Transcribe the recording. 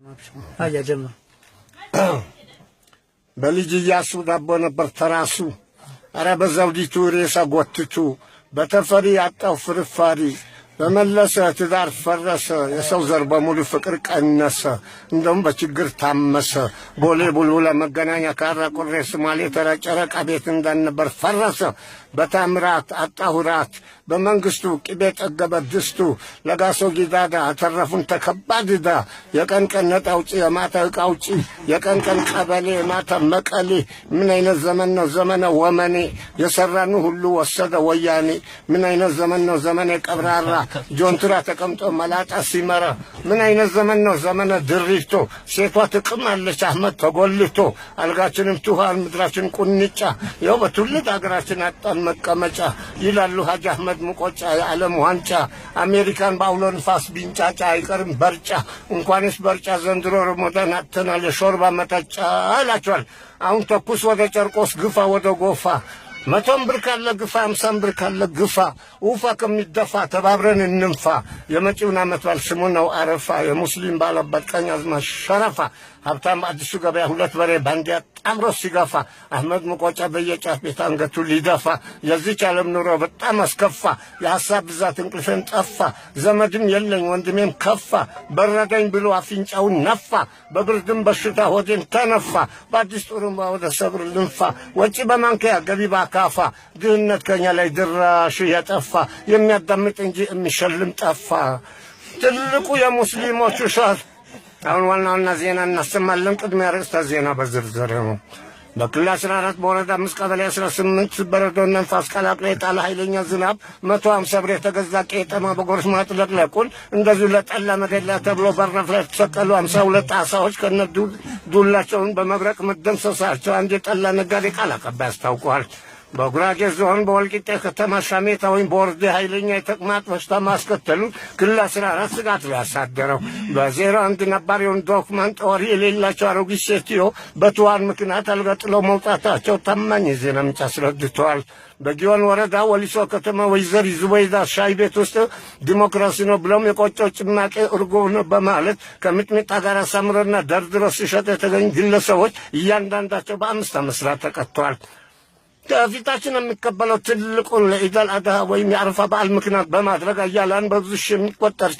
هيا جمع በልጅ እያሱ ዳቦ ነበር ተራሱ አረ በዘውዲቱ ሬሳ ጎትቱ በተፈሪ ያጣው ፍርፋሪ በመለሰ ትዳር ፈረሰ የሰው ዘር በሙሉ ፍቅር ቀነሰ እንደውም በችግር ታመሰ ቦሌ ቡልቡላ መገናኛ ካራ ቁሬ ሶማሌ ተረጨረቃ ቤት እንዳልነበር ፈረሰ በታምራት አጣሁራት በመንግስቱ ቅቤ ጠገበ ድስቱ ለጋሶ ጊዳዳ አተረፉን ተከባድዳ የቀን ቀን ነጣውጪ የማታ ዕቃውጪ የቀን ቀን ቀበሌ የማታ መቀሌ ምን አይነት ዘመን ነው ዘመነ ወመኔ የሰራኑ ሁሉ ወሰደ ወያኔ ምን አይነት ዘመን ነው ዘመነ ቀብራራ ጆንትራ ተቀምጦ መላጣ ሲመራ ምን አይነት ዘመን ነው ዘመነ ድሪፍቶ ሴቷ ትቅማለች አህመድ ተጎልቶ አልጋችንም ትኋን ምድራችን ቁንጫ ያው በትውልድ ሀገራችን አጣን መቀመጫ ይላሉ ሀጂ አህመድ ሙቆጫ የዓለም ዋንጫ አሜሪካን ባውሎ ንፋስ ቢንጫጫ አይቀርም በርጫ እንኳንስ በርጫ ዘንድሮ ረመዳን አጥተናል የሾርባ መጠጫ አላቸዋል አሁን ተኩስ ወደ ጨርቆስ ግፋ ወደ ጎፋ መቶም ብር ካለ ግፋ 50 ብር ካለ ግፋ ውፋ ከሚደፋ ተባብረን እንንፋ የመጪውን ዓመት ባል ስሙ ነው አረፋ የሙስሊም ባለበት ቀኝ አዝማች ሸረፋ ሀብታም አዲሱ ገበያ ሁለት በሬ ባንዲያ ጣምሮ ሲገፋ አህመድ ሙቆጫ በየጫፍ ቤት አንገቱ ሊደፋ የዚች ዓለም ኑሮ በጣም አስከፋ የሐሳብ ብዛት እንቅልፌን ጠፋ ዘመድም የለኝ ወንድሜም ከፋ በረደኝ ብሎ አፍንጫውን ነፋ በብርድም በሽታ ሆዴን ተነፋ በአዲስ ጡሩምባ ወደ ሰብር ልንፋ ወጪ በማንከያ ገቢ ባካፋ ድህነት ከኛ ላይ ድራሽ ያጠፋ የሚያዳምጥ እንጂ የሚሸልም ጠፋ ትልቁ የሙስሊሞቹ ሻር አሁን ዋናውና ዜና እናሰማለን ቅድሚያ ርዕሰ ዜና በዝርዝር ነው በክልል 14 በወረዳ 5 ቀበሌ 18 በረዶና ንፋስ ቀላቅሎ የጣለ ኃይለኛ ዝናብ 150 ብር የተገዛ ቄጠማ በጎርፍ ማጥለቅለቁን እንደዚሁ ለጠላ መደላ ተብሎ በረፍ ላይ ተሰቀሉ 52 አሳዎች ከነዱላቸውን በመብረቅ መደምሰሳቸው አንድ የጠላ ነጋዴ ቃል አቀባይ አስታውቋል በጉራጌ ዞን በወልቂጤ ከተማ ሻሜታ ወይም ቦርዴ ኃይለኛ የተቅማጥ በሽታ ማስከተሉ ክልል 14 ስጋት ላይ ያሳደረው በ01 ነባሪውን ዶክመንት ወር የሌላቸው አሮጊት ሴትዮ በትዋን ምክንያት አልገጥለው መውጣታቸው ታማኝ የዜና ምንጭ አስረድተዋል በጊዮን ወረዳ ወሊሶ ከተማ ወይዘሪ ዙበይዳ ሻይ ቤት ውስጥ ዲሞክራሲ ነው ብሎም የቆጮ ጭማቂ እርጎ ነው በማለት ከሚጥሚጣ ጋር አሳምረና ደርድሮ ሲሸጥ የተገኙ ግለሰቦች እያንዳንዳቸው በ5 ዓመት እስራት ተቀጥተዋል ከፊታችን የሚቀበለው ትልቁን ለኢድ አል አድሃ ወይም የአረፋ በዓል ምክንያት በማድረግ አያላን በብዙ ሺህ የሚቆጠር